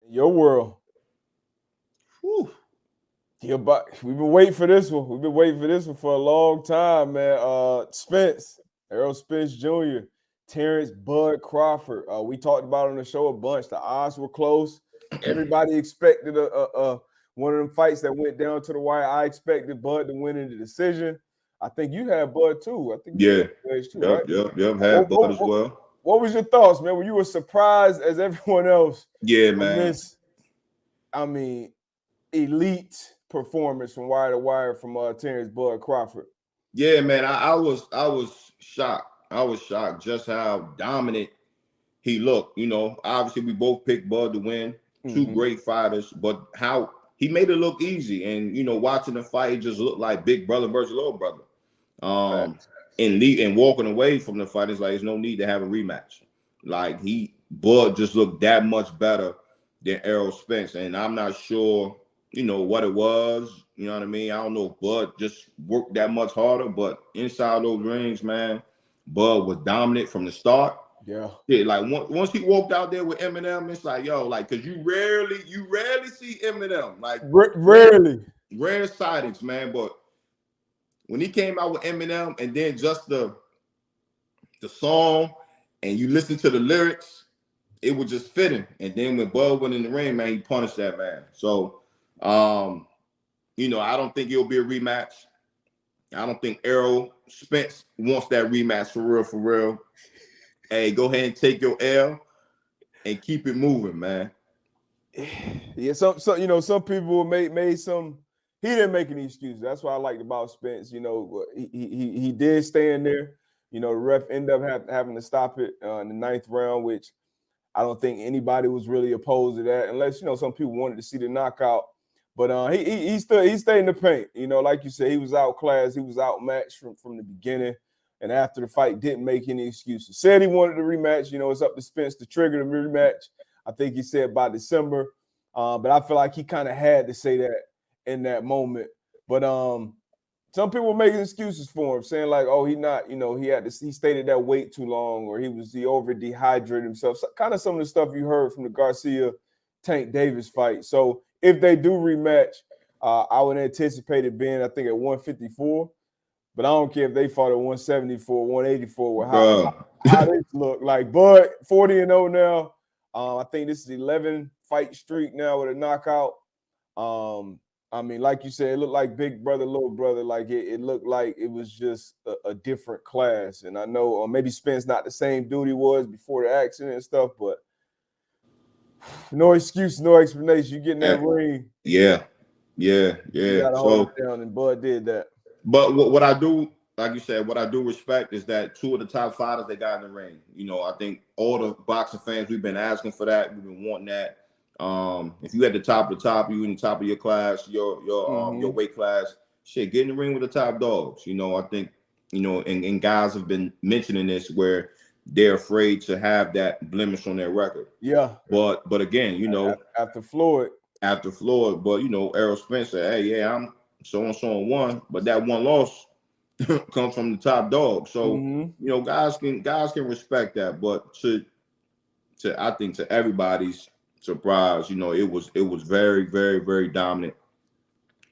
Your world. Whew. Yeah, but we've been waiting for this one. We've been waiting for this one for a long time, man. Spence, Errol Spence Jr., Terrence Bud Crawford. We talked about it on the show a bunch. The odds were close. Everybody expected one of them fights that went down to the wire. I expected Bud to win in the decision. I think you had Bud too. I think you Yeah. had Bud too, right? Yep. What, Had Bud what, as what, well. what was your thoughts, man? Were you as surprised as everyone else Yeah, from man. this? I mean, elite performance from wire to wire from Terrence Bud Crawford. Yeah, man. I was shocked. I was shocked just how dominant he looked. Obviously we both picked Bud to win. Two great fighters, but how he made it look easy. And watching the fight, it just looked like big brother versus little brother. Facts. And walking away from the fight, it's like there's no need to have a rematch. Like Bud just looked that much better than Errol Spence. And I'm not sure, what it was. You know what I mean? I don't know if Bud just worked that much harder, but inside those rings, man, Bud was dominant from the start. Yeah. Yeah, like once he walked out there with Eminem, it's like, yo, like, cause you rarely see Eminem, like Rarely. rare sightings, man. But when he came out with Eminem and then just the song and you listen to the lyrics, it was just fitting. And then when Bud went in the ring, man, he punished that man. So, I don't think it'll be a rematch. I don't think Errol Spence wants that rematch for real, for real. Hey, go ahead and take your L and keep it moving, man. Yeah, some people made some. He didn't make any excuses. That's what I liked about Spence. He did stay in there. The ref ended up having to stop it in the 9th round, which I don't think anybody was really opposed to that, unless some people wanted to see the knockout. But he stayed in the paint. Like you said, he was outclassed, he was outmatched from the beginning. And after the fight, didn't make any excuses. Said he wanted the rematch. It's up to Spence to trigger the rematch. I think he said by December. But I feel like he kind of had to say that in that moment. But some people were making excuses for him, saying like, "Oh, he stayed at that weight too long, or he over dehydrated himself." So, kind of some of the stuff you heard from the Garcia Tank Davis fight. So if they do rematch, I would anticipate it being, I think, at 154. But I don't care if they fought at 174, 184. How this look like. Bud 40-0 now. I think this is 11 fight streak now with a knockout. I mean, like you said, it looked like big brother, little brother. Like it looked like it was just a different class. And I know maybe Spence not the same dude he was before the accident and stuff, but no excuse, no explanation. You get in that ring. Yeah. You gotta hold it down, and Bud did that. But what I do, like you said, what I do respect is that two of the top fighters they got in the ring. I think all the boxing fans, we've been asking for that. We've been wanting that. If you at the top of the top, you in the top of your class, your weight class, shit, get in the ring with the top dogs. I think, and guys have been mentioning this where they're afraid to have that blemish on their record. Yeah. But again, after Floyd. But Errol Spence said, hey, yeah, I'm so and one, but that one loss comes from the top dog. So guys can respect that. But to I think to everybody's surprise, it was very, very, very dominant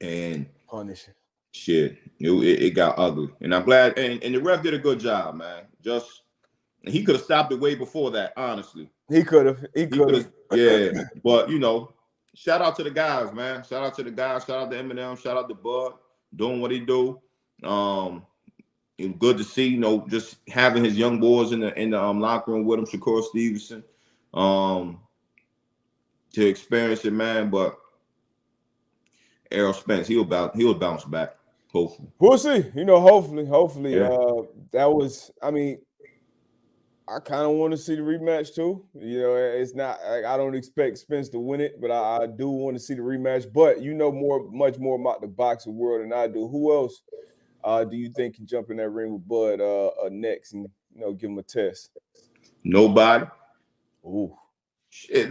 and punishing. Shit, it got ugly, and I'm glad. And the ref did a good job, man. He could have stopped it way before that. Honestly, he could have. Yeah, but shout out to the guys, man. Shout out to the guys. Shout out to Eminem. Shout out to Bud doing what he do. It was good to see, just having his young boys in the locker room with him, Shakur Stevenson, to experience it, man. But Errol Spence, he'll bounce back. Hopefully, we'll see. Hopefully. Yeah. That was. I mean, I kind of want to see the rematch too. It's not. I don't expect Spence to win it, but I do want to see the rematch. But much more about the boxing world than I do. Who else do you think can jump in that ring with Bud next and give him a test? Nobody. Ooh, shit,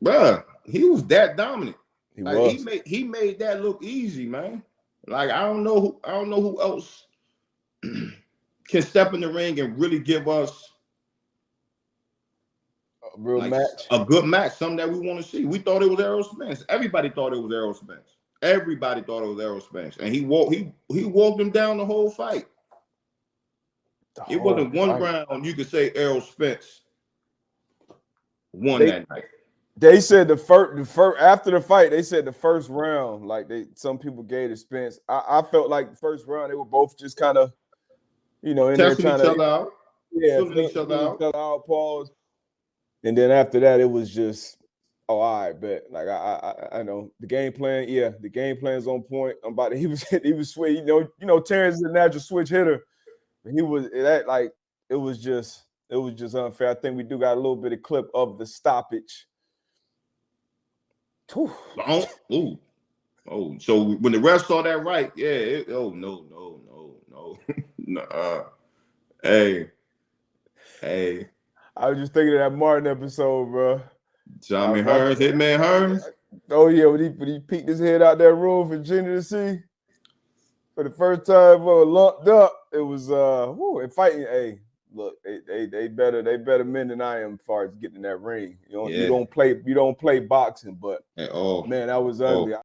bruh, he was that dominant. He made that look easy, man. Like I don't know who else can step in the ring and really give us real like match. a good match, something that we want to see. We thought it was Errol Spence. Everybody thought it was Errol Spence. Everybody thought it was Errol Spence, and he walked him down the whole fight. It wasn't one round you could say Errol Spence won that night. They said the first after the fight, they said the first round, like some people gave to Spence. I felt like the first round they were both just kind of, in there trying to each other out. Yeah, each other out. Pause. And then after that, it was just, all right, bet. Like I know the game plan. Yeah, the game plan's on point. He was switch. Terrence is a natural switch hitter. He was that like it was just unfair. I think we do got a little bit of clip of the stoppage. So when the ref saw that right, yeah. No. Hey. I was just thinking of that Martin episode, bro. Johnny Hearns, Hitman Hearns. Oh yeah, when he peeked his head out that room for Ginger to see for the first time, lumped up. It was and fighting. Hey, look, they better men than I am as far as getting in that ring. You don't play boxing, but man, that was ugly.